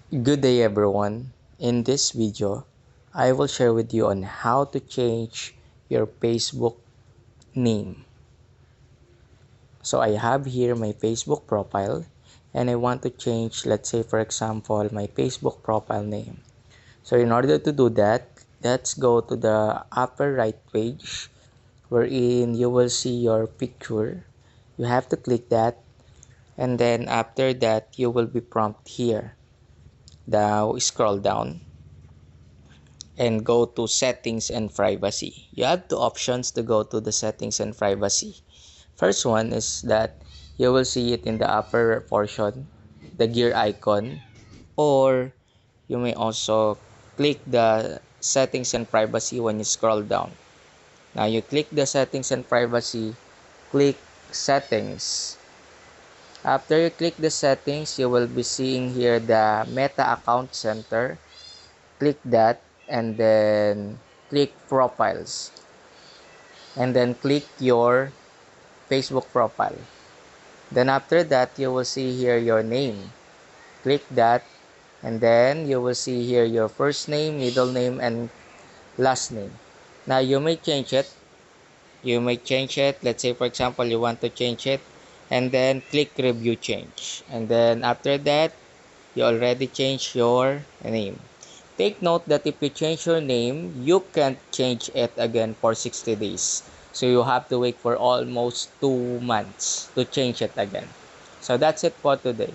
Good day everyone. In this video, I will share with you on how to change your Facebook name. So I have here my Facebook profile and I want to change, let's say for example, my Facebook profile name. So in order to do that, let's go to the upper right page wherein you will see your picture. You have to click that, and then after that you will be prompted here. Now scroll down and go to settings and privacy. You have two options to go to the settings and privacy. First one is that you will see it in the upper portion, the gear icon, or you may also click the settings and privacy when you scroll down. Now you click the settings and privacy, click settings. After you click the settings, you will be seeing here the Meta Account Center. Click that and then click profiles and then click your Facebook profile. Then after that you will see here your name. Click that and then you will see here your first name, middle name, and last name. Now you may change it. Let's say for example you want to change it, and then click review change, and then after that you already changed your name. Take note that if you change your name, you can't change it again for 60 days. So you have to wait for almost 2 months to change it again. So that's it for today.